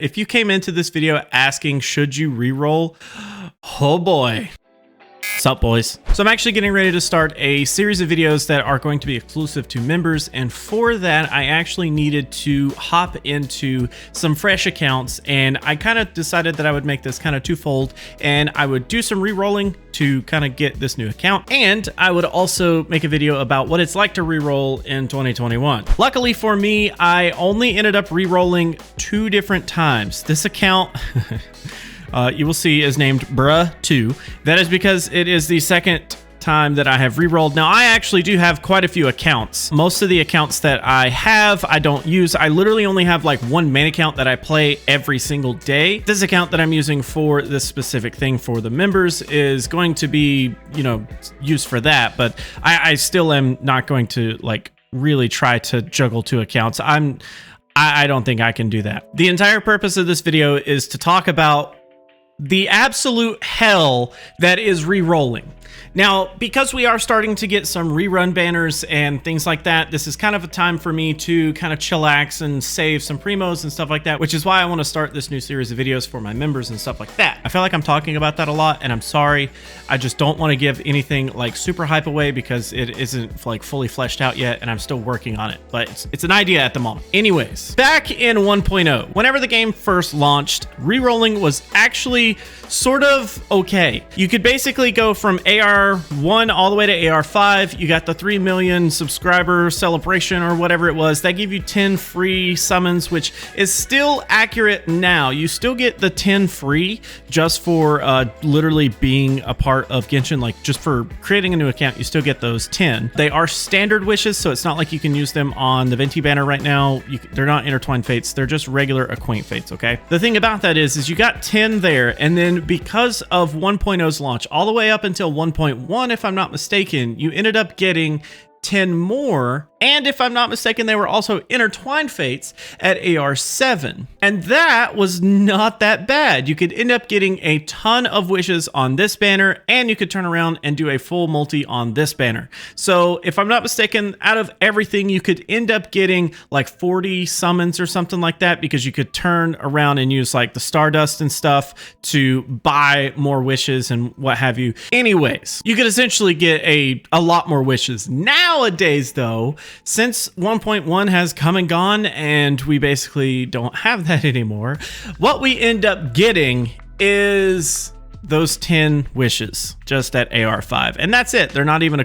If you came into this video asking, should you reroll? Oh boy. What's up, boys? So I'm actually getting ready to start a series of videos that are going to be exclusive to members, and for that I actually needed to hop into some fresh accounts, and I kind of decided that I would make this kind of twofold, and I would do some re-rolling to kind of get this new account, and I would also make a video about what it's like to re-roll in 2021. Luckily for me, I only ended up re-rolling 2 different times. This account you will see is named Bruh2. That is because it is the second time that I have re-rolled. Now, I actually do have quite a few accounts. Most of the accounts that I have, I don't use. I literally only have like one main account that I play every single day. This account that I'm using for this specific thing for the members is going to be, you know, used for that, but I still am not going to like really try to juggle 2 accounts. I don't think I can do that. The entire purpose of this video is to talk about the absolute hell that is re-rolling. Now, because we are starting to get some rerun banners and things like that, this is kind of a time for me to kind of chillax and save some primos and stuff like that, which is why I want to start this new series of videos for my members and stuff like that. I feel like I'm talking about that a lot, and I'm sorry. I just don't want to give anything like super hype away because it isn't like fully fleshed out yet, and I'm still working on it, but it's an idea at the moment. Anyways, back in 1.0, whenever the game first launched, re-rolling was actually sort of okay. You could basically go from AR1 all the way to AR5. You got the 3 million subscriber celebration or whatever it was. That gave you 10 free summons, which is still accurate now. You still get the 10 free just for literally being a part of Genshin. Like just for creating a new account, you still get those 10. They are standard wishes, so it's not like you can use them on the Venti banner right now. They're not intertwined fates. They're just regular acquaint fates, okay? The thing about that is you got 10 there, and then because of 1.0's launch all the way up until 1.1, if I'm not mistaken, you ended up getting 10 more, and if I'm not mistaken, they were also intertwined fates at AR7, and that was not that bad. You could end up getting a ton of wishes on this banner, and you could turn around and do a full multi on this banner. So if I'm not mistaken, out of everything, you could end up getting like 40 summons or something like that, because you could turn around and use like the Stardust and stuff to buy more wishes and what have you. Anyways, you could essentially get a lot more wishes. Nowadays, though, since 1.1 has come and gone and we basically don't have that anymore, what we end up getting is those 10 wishes just at AR5, and that's it. They're not even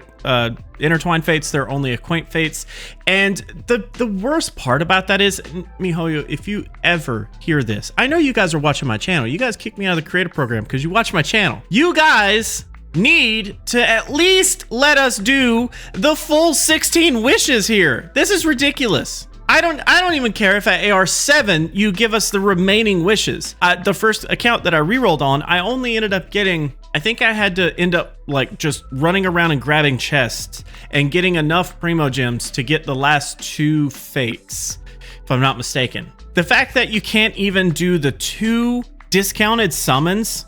intertwined fates, they're only acquaint fates. And the worst part about that is, MiHoYo, if you ever hear this, I know you guys are watching my channel. You guys kicked me out of the creator program because you watch my channel. You guys need to at least let us do the full 16 wishes here. This is ridiculous. I don't even care if at AR7 you give us the remaining wishes. The first account that I rerolled on, I only ended up getting, I think I had to end up like just running around and grabbing chests and getting enough primo gems to get the last 2 fates, if I'm not mistaken. The fact that you can't even do the 2 discounted summons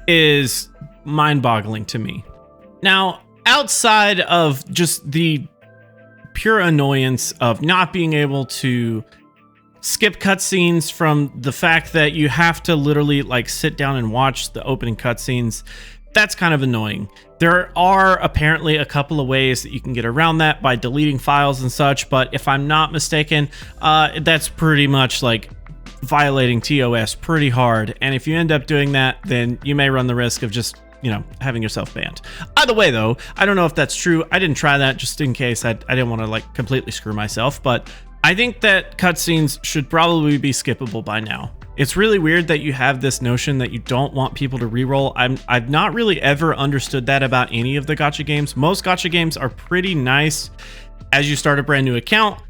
is mind-boggling to me. Now, outside of just the pure annoyance of not being able to skip cutscenes from the fact that you have to literally like sit down and watch the opening cutscenes, that's kind of annoying. There are apparently a couple of ways that you can get around that by deleting files and such, but if I'm not mistaken, that's pretty much like violating TOS pretty hard, and if you end up doing that, then you may run the risk of just, you know, having yourself banned. Either way, though, I don't know if that's true. I didn't try that just in case. I didn't want to like completely screw myself, but I think that cutscenes should probably be skippable by now. It's really weird that you have this notion that you don't want people to reroll. I've not really ever understood that about any of the gacha games. Most gacha games are pretty nice. As you start a brand new account,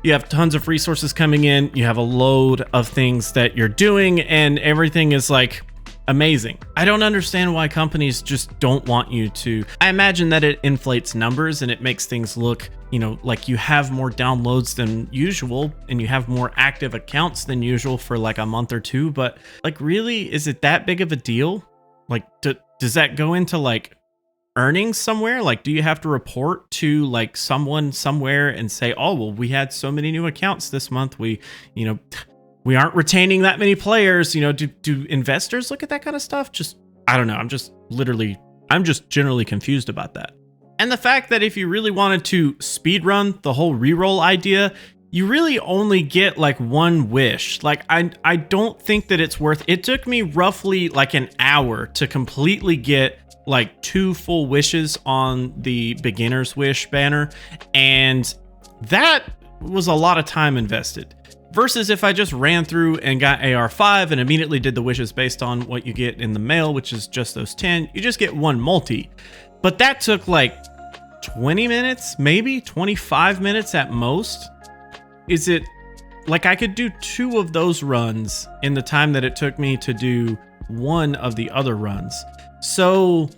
you have tons of resources coming in, you have a load of things that you're doing, and everything is like amazing. I don't understand why companies just don't want you to. I imagine that it inflates numbers and it makes things look, you know, like you have more downloads than usual and you have more active accounts than usual for like a month or 2, but like, really, is it that big of a deal? Like, does that go into like earnings somewhere? Like, do you have to report to like someone somewhere and say, oh, well, we had so many new accounts this month, we, you know, we aren't retaining that many players. You know, do investors look at that kind of stuff? Just, I don't know. I'm just generally confused about that. And the fact that if you really wanted to speedrun the whole reroll idea, you really only get like one wish. Like, I don't think that it's worth. It took me roughly like an hour to completely get like 2 full wishes on the beginner's wish banner. And that was a lot of time invested. Versus if I just ran through and got AR5 and immediately did the wishes based on what you get in the mail, which is just those 10, you just get 1 multi. But that took like 20 minutes, maybe 25 minutes at most. Is it like I could do 2 of those runs in the time that it took me to do 1 of the other runs? So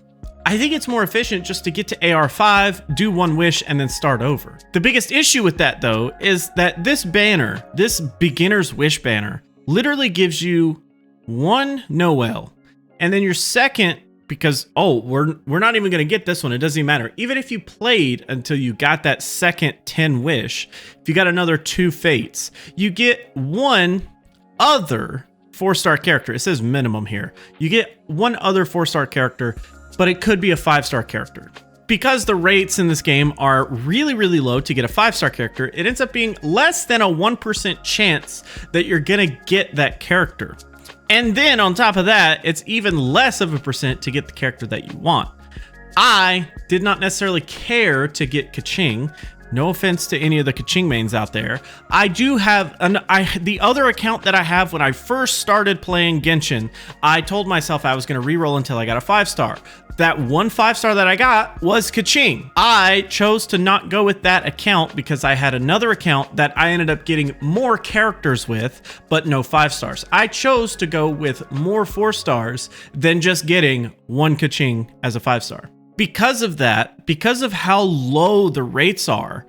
I think it's more efficient just to get to AR5, do 1 wish, and then start over. The biggest issue with that, though, is that this banner, this beginner's wish banner, literally gives you 1 Noel, and then your second, because, oh, we're not even going to get this one. It doesn't even matter. Even if you played until you got that second 10 wish, if you got another 2 fates, you get 1 other 4-star character. It says minimum here. You get 1 other 4-star character, but it could be a 5-star character. Because the rates in this game are really, really low to get a 5-star character, it ends up being less than a 1% chance that you're gonna get that character. And then on top of that, it's even less of a percent to get the character that you want. I did not necessarily care to get Kaching. No offense to any of the Kaching mains out there. I do have the other account that I have when I first started playing Genshin. I told myself I was going to reroll until I got a 5-star. That 1 5-star that I got was Kaching. I chose to not go with that account because I had another account that I ended up getting more characters with, but no 5-stars. I chose to go with more 4-stars than just getting 1 Kaching as a 5-star. Because of that, because of how low the rates are,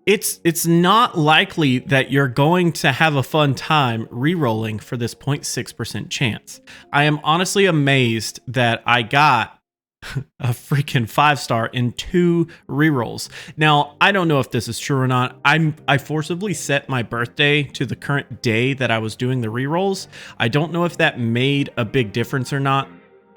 it's not likely that you're going to have a fun time rerolling for this 0.6% chance. I am honestly amazed that I got a freaking 5-star in 2 rerolls. Now, I don't know if this is true or not. I forcibly set my birthday to the current day that I was doing the rerolls. I don't know if that made a big difference or not,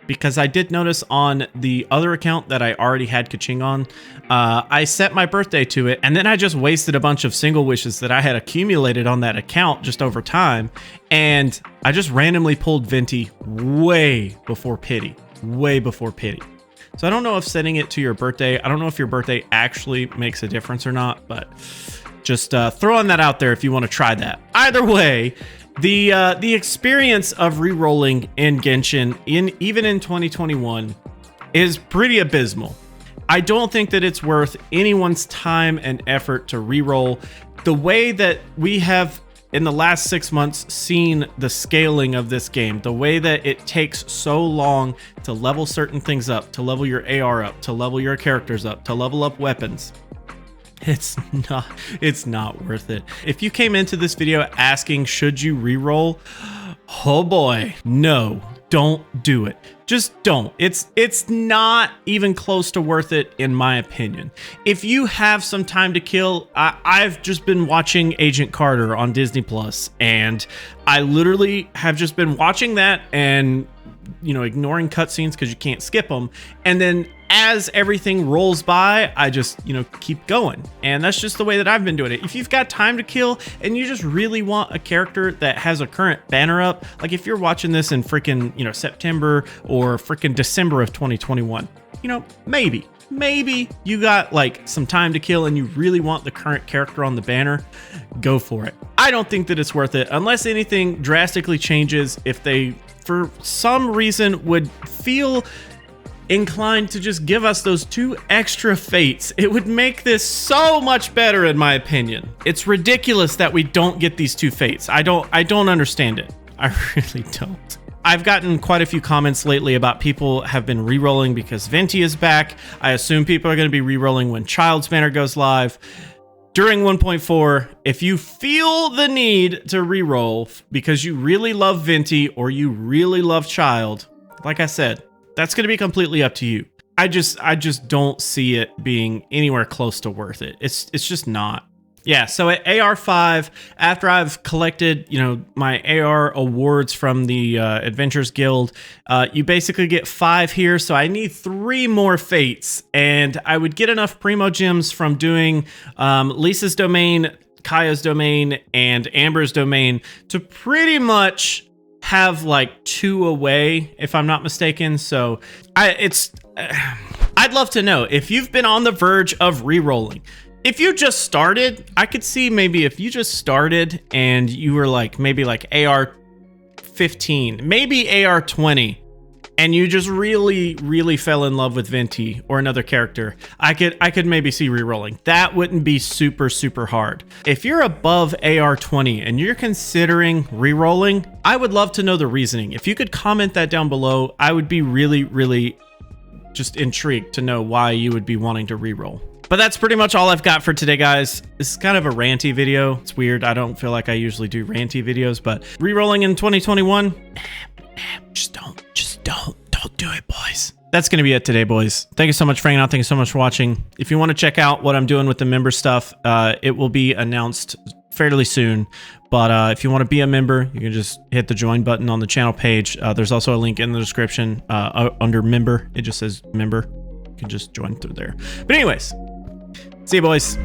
because I did notice on the other account that I already had Kaching on, I set my birthday to it, and then I just wasted a bunch of single wishes that I had accumulated on that account just over time, and I just randomly pulled Venti way before Pity. So I don't know if setting it to your birthday, I don't know if your birthday actually makes a difference or not, but just throwing that out there if you want to try that. Either way, the experience of rerolling in Genshin, even in 2021, is pretty abysmal. I don't think that it's worth anyone's time and effort to reroll. The way that we have in the last 6 months seen the scaling of this game, the way that it takes so long to level certain things up, to level your AR up, to level your characters up, to level up weapons, it's not worth it. If you came into this video asking, should you reroll? Oh boy, no, don't do it. Just don't. It's not even close to worth it, in my opinion. If you have some time to kill, I've just been watching Agent Carter on Disney Plus, and I literally have just been watching that and, you know, ignoring cutscenes because you can't skip them. And then as everything rolls by, I just, you know, keep going. And that's just the way that I've been doing it. If you've got time to kill and you just really want a character that has a current banner up, like if you're watching this in freaking, you know, September or freaking December of 2021, you know, maybe you got like some time to kill and you really want the current character on the banner, go for it. I don't think that it's worth it unless anything drastically changes. If they, for some reason, would feel inclined to just give us those 2 extra fates, it would make this so much better, in my opinion. It's ridiculous that we don't get these 2 fates. I don't understand it. I really don't. I've gotten quite a few comments lately about people have been rerolling because Venti is back. I assume people are going to be rerolling when Child's Banner goes live. During 1.4, if you feel the need to reroll because you really love Venti or you really love Child, like I said, that's going to be completely up to you. I just don't see it being anywhere close to worth it. It's just not. Yeah, so at AR5, after I've collected, my AR awards from the Adventures Guild, you basically get 5 here, so I need 3 more fates, and I would get enough Primo Gems from doing Lisa's domain, Kaya's domain, and Amber's domain to pretty much have like 2 away, if I'm not mistaken. So I'd love to know if you've been on the verge of re-rolling. If you just started, I could see maybe if you just started and you were like maybe like AR 15, maybe AR 20, and you just really fell in love with Venti or another character, I could maybe see re-rolling. That wouldn't be super hard. If you're above AR 20 and you're considering re-rolling, I would love to know the reasoning. If you could comment that down below, I would be really just intrigued to know why you would be wanting to re-roll. But that's pretty much all I've got for today, guys. This is kind of a ranty video. It's weird. I don't feel like I usually do ranty videos, but re-rolling in 2021, just don't do it, boys. That's going to be it today, boys. Thank you so much for hanging out. Thank you so much for watching. If you want to check out what I'm doing with the member stuff, it will be announced fairly soon. But if you want to be a member, you can just hit the join button on the channel page. There's also a link in the description under member. It just says member. You can just join through there. But anyways, see you, boys.